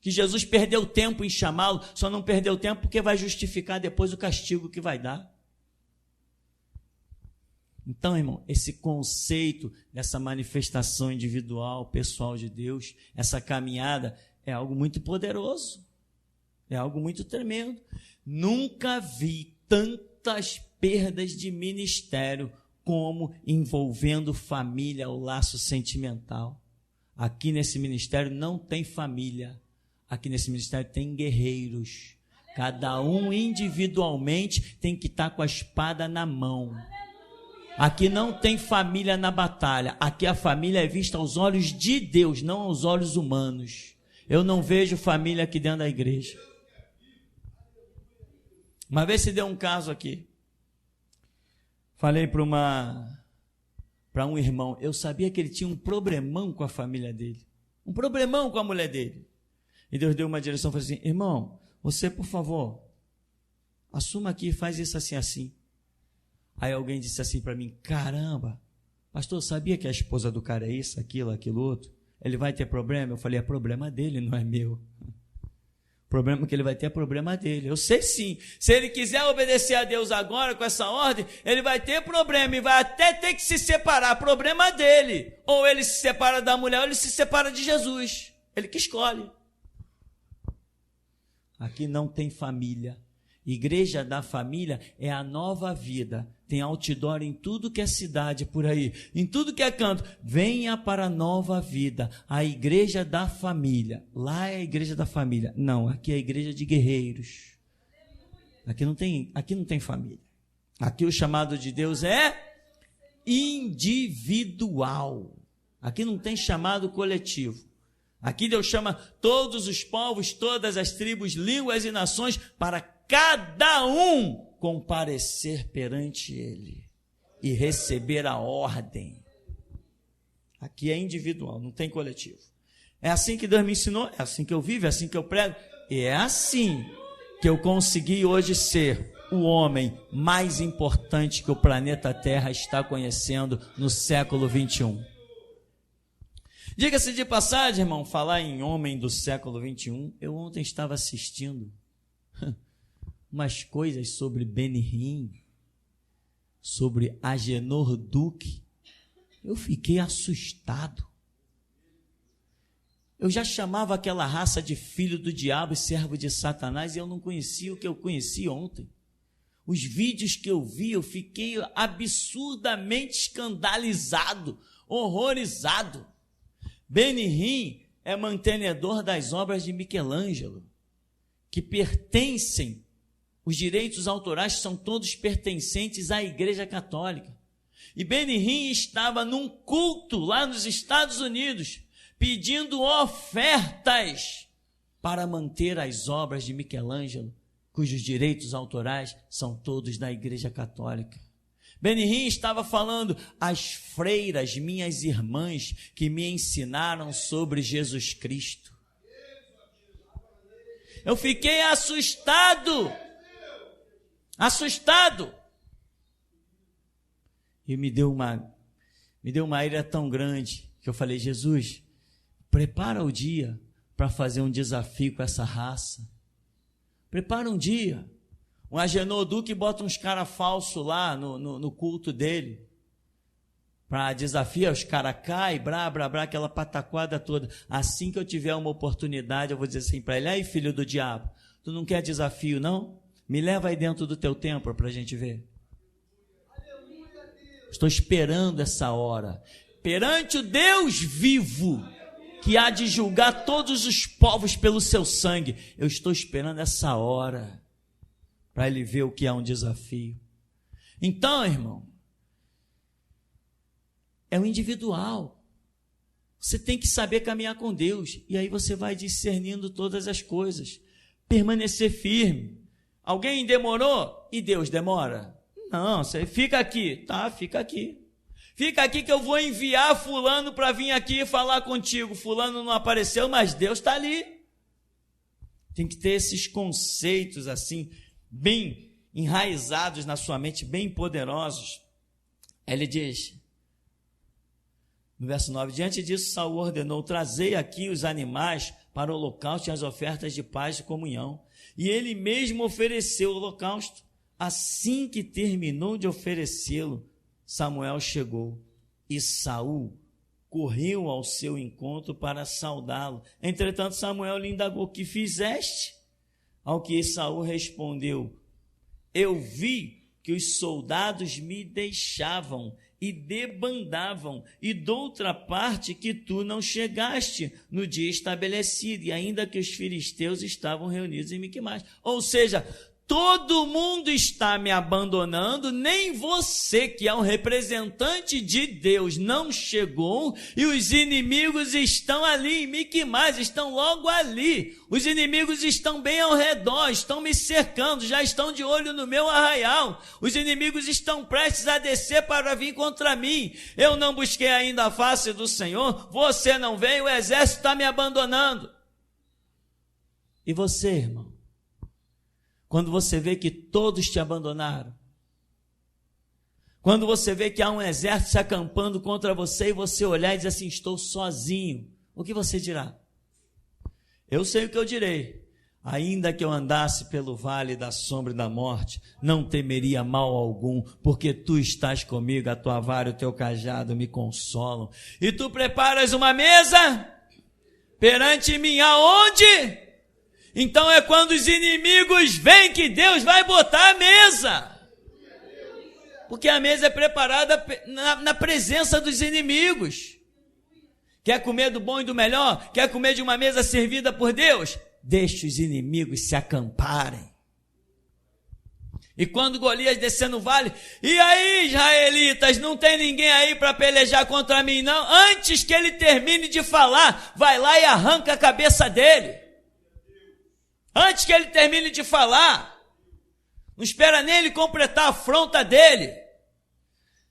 que Jesus perdeu tempo em chamá-lo, só não perdeu tempo porque vai justificar depois o castigo que vai dar. Então, irmão, esse conceito dessa manifestação individual, pessoal de Deus, essa caminhada é algo muito poderoso, é algo muito tremendo. Nunca vi tantas perdas de ministério como envolvendo família, o laço sentimental. Aqui nesse ministério não tem família. Aqui nesse ministério tem guerreiros. Cada um individualmente tem que estar com a espada na mão. Aqui não tem família na batalha. Aqui a família é vista aos olhos de Deus, não aos olhos humanos. Eu não vejo família aqui dentro da igreja. Uma vez se deu um caso aqui. Falei para um irmão, eu sabia que ele tinha um problemão com a família dele. Um problemão com a mulher dele. E Deus deu uma direção e falou assim, irmão, você, por favor, assuma aqui e faz isso assim, assim. Aí alguém disse assim para mim, caramba, pastor, sabia que a esposa do cara é isso, aquilo outro? Ele vai ter problema? Eu falei, é problema dele, não é meu. O problema que ele vai ter é problema dele. Eu sei sim. Se ele quiser obedecer a Deus agora com essa ordem, ele vai ter problema e vai até ter que se separar. Problema dele. Ou ele se separa da mulher ou ele se separa de Jesus. Ele que escolhe. Aqui não tem família. Igreja da Família é a nova vida. Tem outdoor em tudo que é cidade por aí, em tudo que é canto. Venha para a nova vida, a Igreja da Família. Lá é a Igreja da Família. Não, aqui é a Igreja de Guerreiros. Aqui não tem família. Aqui o chamado de Deus é individual. Aqui não tem chamado coletivo. Aqui Deus chama todos os povos, todas as tribos, línguas e nações para cada um comparecer perante Ele e receber a ordem. Aqui é individual, não tem coletivo. É assim que Deus me ensinou, é assim que eu vivo, é assim que eu prego, e é assim que eu consegui hoje ser o homem mais importante que o planeta Terra está conhecendo no século 21. Diga-se de passagem, irmão, falar em homem do século 21, eu ontem estava assistindo umas coisas sobre Benihim, sobre Agenor Duque. Eu fiquei assustado. Eu já chamava aquela raça de filho do diabo e servo de Satanás e eu não conhecia o que eu conheci ontem. Os vídeos que eu vi, eu fiquei absurdamente escandalizado, horrorizado. Benihim é mantenedor das obras de Michelangelo, que pertencem, os direitos autorais são todos pertencentes à Igreja Católica. E Benihim estava num culto lá nos Estados Unidos, pedindo ofertas para manter as obras de Michelangelo, cujos direitos autorais são todos da Igreja Católica. Benihim estava falando, as freiras, minhas irmãs, que me ensinaram sobre Jesus Cristo. Eu fiquei assustado. E me deu uma ira tão grande, que eu falei, Jesus, prepara o dia para fazer um desafio com essa raça. Prepara um dia. Um Agenor Duque bota uns caras falsos lá no culto dele, para desafiar, os caras caem, aquela pataquada toda. Assim que eu tiver uma oportunidade, eu vou dizer assim para ele, aí filho do diabo, tu não quer desafio não? Me leva aí dentro do teu templo para a gente ver. Estou esperando essa hora, perante o Deus vivo, que há de julgar todos os povos pelo seu sangue. Eu estou esperando essa hora, para ele ver o que é um desafio. Então, irmão, é o individual. Você tem que saber caminhar com Deus, e aí você vai discernindo todas as coisas. Permanecer firme. Alguém demorou e Deus demora? Não, você fica aqui. Tá, fica aqui. Fica aqui que eu vou enviar fulano para vir aqui falar contigo. Fulano não apareceu, mas Deus está ali. Tem que ter esses conceitos assim, bem enraizados na sua mente, bem poderosos. Ele diz, no verso 9, diante disso Saul ordenou, trazei aqui os animais para o holocausto e as ofertas de paz e comunhão. E ele mesmo ofereceu o holocausto. Assim que terminou de oferecê-lo, Samuel chegou e Saul correu ao seu encontro para saudá-lo. Entretanto, Samuel lhe indagou, que fizeste? Ao que Saul respondeu, eu vi que os soldados me deixavam e debandavam, e doutra parte que tu não chegaste no dia estabelecido, e ainda que os filisteus estavam reunidos em Miquimais. Ou seja, todo mundo está me abandonando, nem você, que é um representante de Deus, não chegou, e os inimigos estão ali em Miquimais, estão logo ali. Os inimigos estão bem ao redor, estão me cercando, já estão de olho no meu arraial. Os inimigos estão prestes a descer para vir contra mim. Eu não busquei ainda a face do Senhor, você não veio, o exército está me abandonando. E você, irmão? Quando você vê que todos te abandonaram, quando você vê que há um exército se acampando contra você e você olhar e dizer assim, estou sozinho, o que você dirá? Eu sei o que eu direi. Ainda que eu andasse pelo vale da sombra e da morte, não temeria mal algum, porque tu estás comigo, a tua vara e o teu cajado me consolam. E tu preparas uma mesa perante mim, aonde? Então é quando os inimigos vêm que Deus vai botar a mesa. Porque a mesa é preparada na presença dos inimigos. Quer comer do bom e do melhor? Quer comer de uma mesa servida por Deus? Deixa os inimigos se acamparem. E quando Golias descer no vale, e aí, israelitas, não tem ninguém aí para pelejar contra mim, não? Antes que ele termine de falar, vai lá e arranca a cabeça dele. Antes que ele termine de falar, não espera nem ele completar a afronta dele.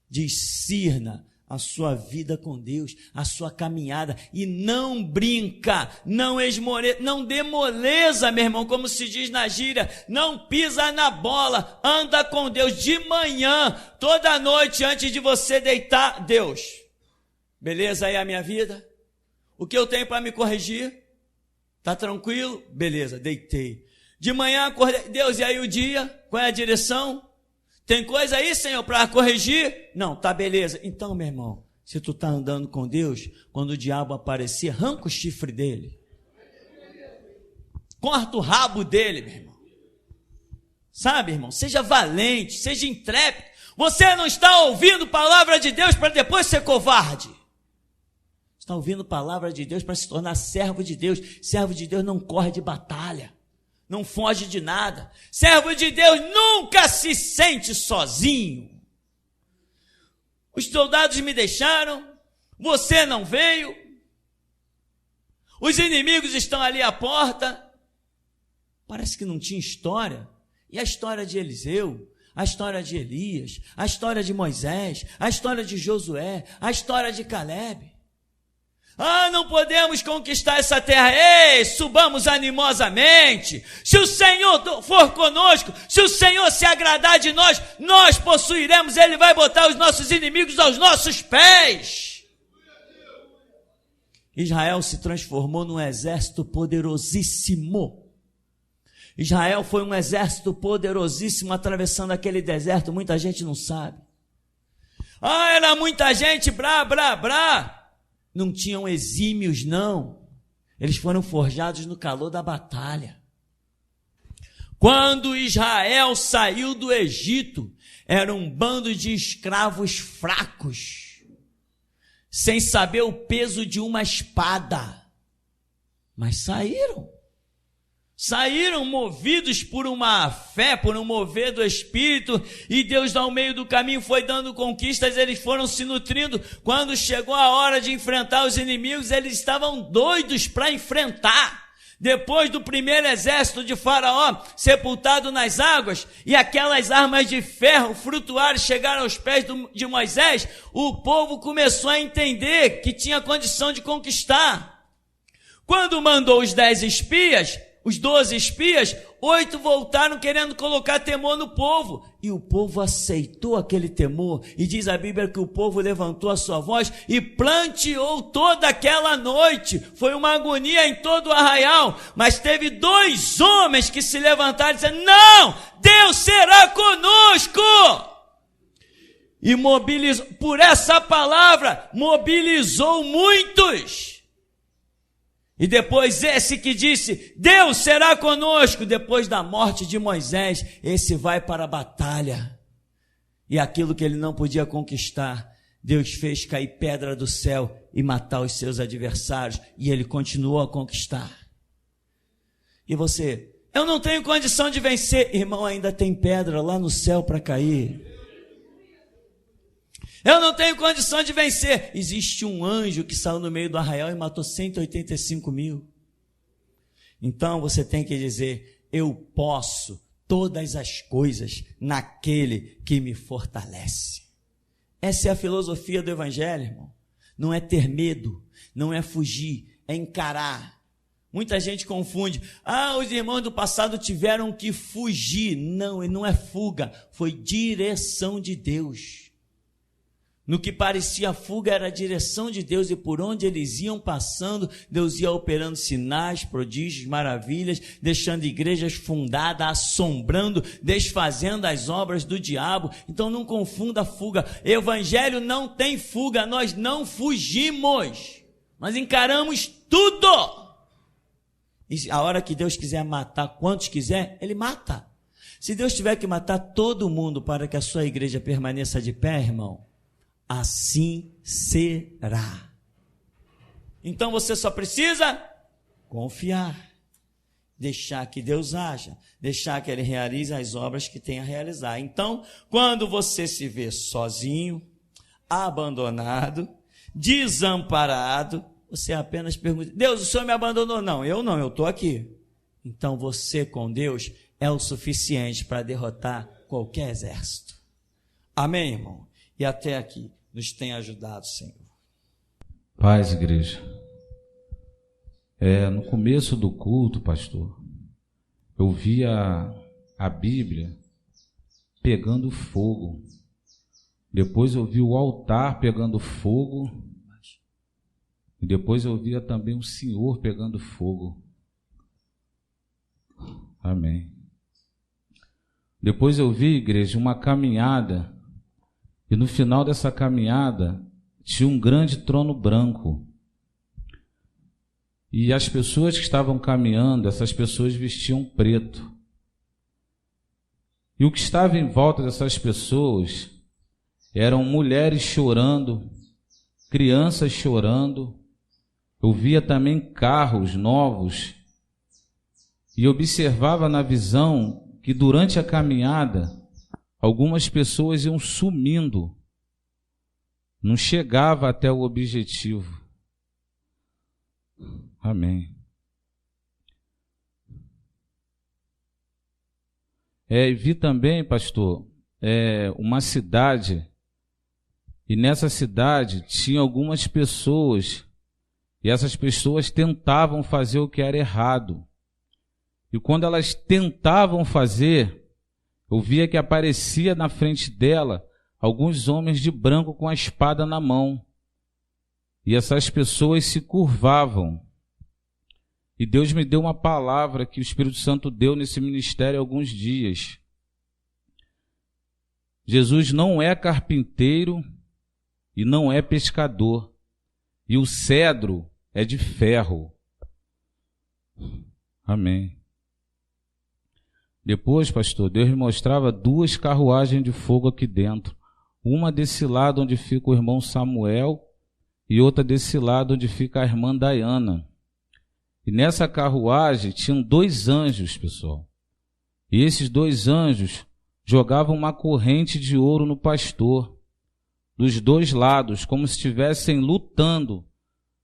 Discirna a sua vida com Deus, a sua caminhada, e não brinca, não dê moleza, meu irmão, como se diz na gíria, não pisa na bola, anda com Deus de manhã, toda noite antes de você deitar. Deus, beleza aí a minha vida? O que eu tenho para me corrigir? Tá tranquilo? Beleza, deitei. De manhã acordei, Deus, e aí o dia? Qual é a direção? Tem coisa aí, Senhor, para corrigir? Não, tá beleza. Então, meu irmão, se tu tá andando com Deus, quando o diabo aparecer, arranca o chifre dele. Corta o rabo dele, meu irmão. Sabe, irmão? Seja valente, seja intrépido. Você não está ouvindo palavra de Deus para depois ser covarde. Está ouvindo palavra de Deus para se tornar servo de Deus. Servo de Deus não corre de batalha. Não foge de nada. Servo de Deus nunca se sente sozinho. Os soldados me deixaram, você não veio, os inimigos estão ali à porta. Parece que não tinha história. E a história de Eliseu, a história de Elias, a história de Moisés, a história de Josué, a história de Caleb. Ah, não podemos conquistar essa terra. Ei, subamos animosamente. Se o Senhor for conosco, se o Senhor se agradar de nós, nós possuiremos. Ele vai botar os nossos inimigos aos nossos pés. Israel se transformou num exército poderosíssimo. Israel foi um exército poderosíssimo atravessando aquele deserto. Muita gente não sabe. Ah, era muita gente, brá. Não tinham exímios, não. Eles foram forjados no calor da batalha. Quando Israel saiu do Egito, era um bando de escravos fracos, sem saber o peso de uma espada. Mas saíram movidos por uma fé, por um mover do Espírito, e Deus ao meio do caminho foi dando conquistas, eles foram se nutrindo. Quando chegou a hora de enfrentar os inimigos, eles estavam doidos para enfrentar. Depois do primeiro exército de Faraó sepultado nas águas, e aquelas armas de ferro flutuaram e chegaram aos pés de Moisés, o povo começou a entender que tinha condição de conquistar. Quando mandou os 10 espias, os 12 espias, 8 voltaram querendo colocar temor no povo. E o povo aceitou aquele temor. E diz a Bíblia que o povo levantou a sua voz e planteou toda aquela noite. Foi uma agonia em todo o arraial. Mas teve 2 homens que se levantaram e disseram: não, Deus será conosco. E mobilizou, por essa palavra, mobilizou muitos. E depois esse que disse: Deus será conosco, depois da morte de Moisés, esse vai para a batalha. E aquilo que ele não podia conquistar, Deus fez cair pedra do céu e matar os seus adversários, e ele continuou a conquistar. E você: eu não tenho condição de vencer. Irmão, ainda tem pedra lá no céu para cair. Eu não tenho condição de vencer. Existe um anjo que saiu no meio do arraial e matou 185 mil. Então você tem que dizer: eu posso todas as coisas naquele que me fortalece. Essa é a filosofia do Evangelho, irmão. Não é ter medo, não é fugir, é encarar. Muita gente confunde: ah, os irmãos do passado tiveram que fugir. Não, não é fuga, foi direção de Deus. No que parecia fuga era a direção de Deus, e por onde eles iam passando, Deus ia operando sinais, prodígios, maravilhas, deixando igrejas fundadas, assombrando, desfazendo as obras do diabo. Então não confunda fuga. Evangelho não tem fuga, nós não fugimos, nós encaramos tudo. E a hora que Deus quiser matar quantos quiser, Ele mata. Se Deus tiver que matar todo mundo para que a sua igreja permaneça de pé, irmão, assim será. Então você só precisa confiar, deixar que Deus haja, deixar que Ele realize as obras que tem a realizar. Então, quando você se vê sozinho, abandonado, desamparado, você apenas pergunta: Deus, o Senhor me abandonou? Não, eu estou aqui. Então você com Deus é o suficiente para derrotar qualquer exército. Amém, irmão? E até aqui nos tem ajudado, Senhor. Paz, igreja. No começo do culto, pastor, eu via a Bíblia pegando fogo. Depois eu vi o altar pegando fogo. E depois eu via também o Senhor pegando fogo. Amém. Depois eu vi, igreja, uma caminhada. E no final dessa caminhada tinha um grande trono branco. E as pessoas que estavam caminhando, essas pessoas vestiam preto. E o que estava em volta dessas pessoas eram mulheres chorando, crianças chorando. Eu via também carros novos e observava na visão que durante a caminhada algumas pessoas iam sumindo, não chegava até o objetivo. Amém. E vi também, pastor, uma cidade, e nessa cidade tinha algumas pessoas, e essas pessoas tentavam fazer o que era errado. E quando elas tentavam fazer, eu via que aparecia na frente dela alguns homens de branco com a espada na mão. E essas pessoas se curvavam. E Deus me deu uma palavra que o Espírito Santo deu nesse ministério há alguns dias. Jesus não é carpinteiro e não é pescador. E o cedro é de ferro. Amém. Depois, pastor, Deus me mostrava 2 carruagens de fogo aqui dentro. Uma desse lado onde fica o irmão Samuel e outra desse lado onde fica a irmã Dayana. E nessa carruagem tinham 2 anjos, pessoal. E esses 2 anjos jogavam uma corrente de ouro no pastor, dos 2 lados, como se estivessem lutando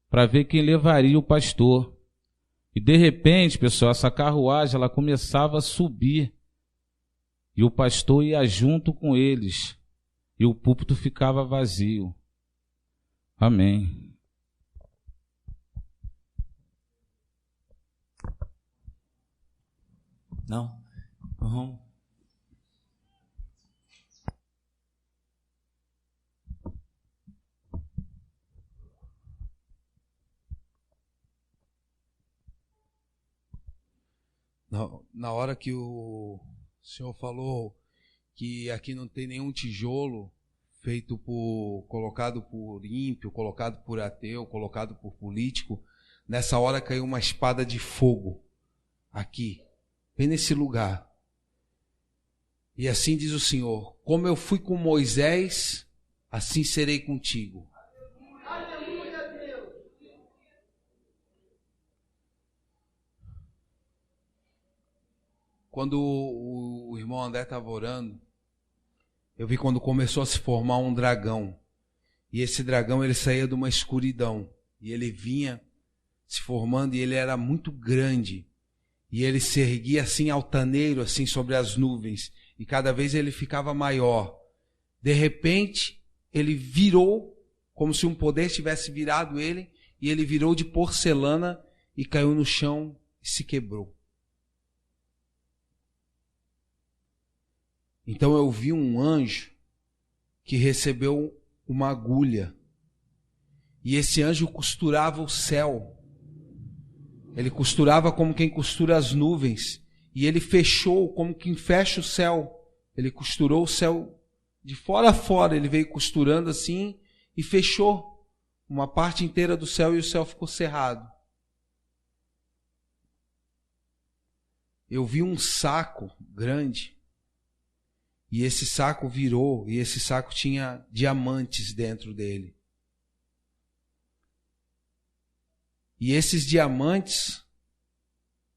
para ver quem levaria o pastor. E de repente, pessoal, essa carruagem ela começava a subir e o pastor ia junto com eles e o púlpito ficava vazio. Amém. Não? Uhum. Na hora que o senhor falou que aqui não tem nenhum tijolo colocado por ímpio, colocado por ateu, colocado por político, nessa hora caiu uma espada de fogo aqui, bem nesse lugar. E assim diz o Senhor: como eu fui com Moisés, assim serei contigo. Quando o irmão André estava orando, eu vi quando começou a se formar um dragão. E esse dragão, ele saía de uma escuridão. E ele vinha se formando e ele era muito grande. E ele se erguia assim altaneiro, assim sobre as nuvens. E cada vez ele ficava maior. De repente, ele virou, como se um poder tivesse virado ele. E ele virou de porcelana e caiu no chão e se quebrou. Então eu vi um anjo que recebeu uma agulha. E esse anjo costurava o céu. Ele costurava como quem costura as nuvens. E ele fechou como quem fecha o céu. Ele costurou o céu de fora a fora. Ele veio costurando assim e fechou uma parte inteira do céu e o céu ficou cerrado. Eu vi um saco grande. E esse saco virou. E esse saco tinha diamantes dentro dele. E esses diamantes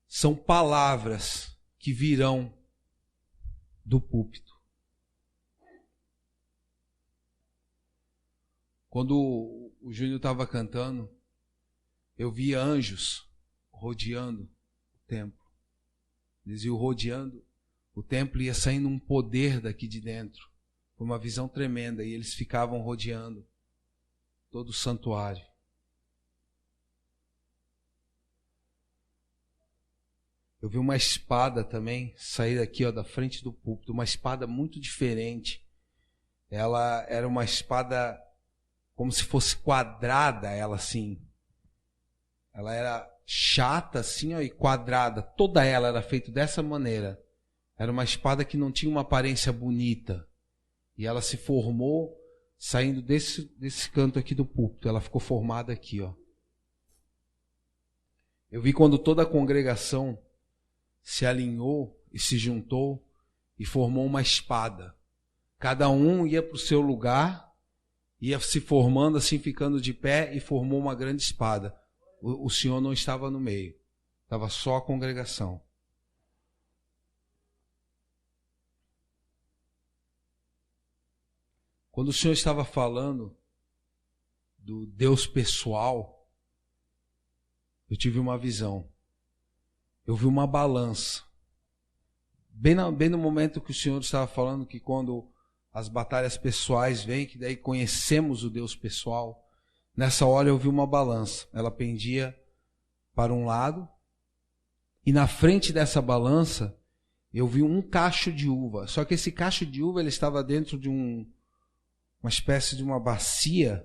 são palavras que virão do púlpito. Quando o Júnior estava cantando, eu vi anjos rodeando o templo. Eles iam rodeando o templo e ia saindo um poder daqui de dentro. Foi uma visão tremenda e eles ficavam rodeando todo o santuário. Eu vi uma espada também sair aqui, ó, da frente do púlpito, uma espada muito diferente. Ela era uma espada como se fosse quadrada, ela assim. Ela era chata assim, ó, e quadrada. Toda ela era feita dessa maneira. Era uma espada que não tinha uma aparência bonita. E ela se formou saindo desse canto aqui do púlpito. Ela ficou formada aqui, ó. Eu vi quando toda a congregação se alinhou e se juntou e formou uma espada. Cada um ia para o seu lugar, ia se formando assim, ficando de pé e formou uma grande espada. O Senhor não estava no meio, estava só a congregação. Quando o Senhor estava falando do Deus pessoal, eu tive uma visão. Eu vi uma balança. Bem no momento que o Senhor estava falando que quando as batalhas pessoais vêm, que daí conhecemos o Deus pessoal, nessa hora eu vi uma balança. Ela pendia para um lado e na frente dessa balança eu vi um cacho de uva. Só que esse cacho de uva ele estava dentro de uma espécie de uma bacia.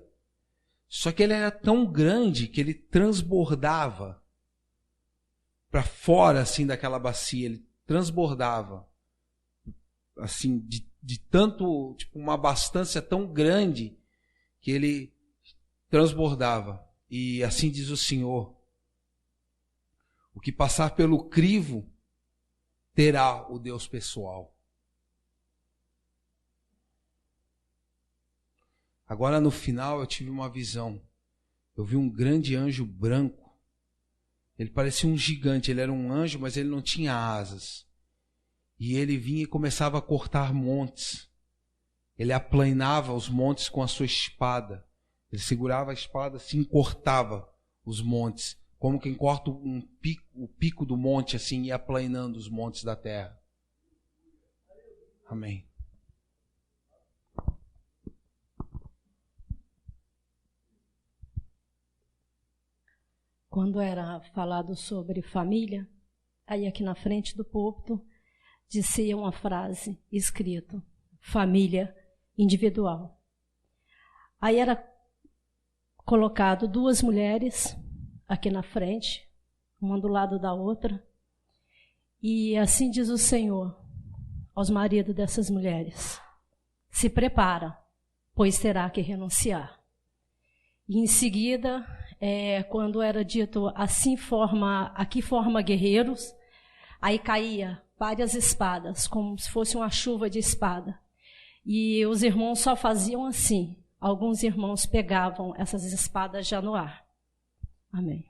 Só que ele era tão grande que ele transbordava para fora assim daquela bacia, ele transbordava assim de tanto, tipo, uma abastância tão grande que ele transbordava. E assim diz o Senhor: o que passar pelo crivo terá o Deus pessoal. Agora no final eu tive uma visão. Eu vi um grande anjo branco. Ele parecia um gigante, ele era um anjo, mas ele não tinha asas. E ele vinha e começava a cortar montes. Ele aplainava os montes com a sua espada. Ele segurava a espada assim e cortava os montes. Como quem corta o pico do monte assim e aplainando os montes da terra. Amém. Quando era falado sobre família, aí aqui na frente do púlpito, dizia uma frase escrita: família individual. Aí era colocado 2 mulheres aqui na frente, uma do lado da outra, e assim diz o Senhor aos maridos dessas mulheres: se prepara, pois terá que renunciar. E em seguida, quando era dito aqui forma guerreiros, aí caía várias espadas, como se fosse uma chuva de espada. E os irmãos só faziam assim. Alguns irmãos pegavam essas espadas já no ar. Amém.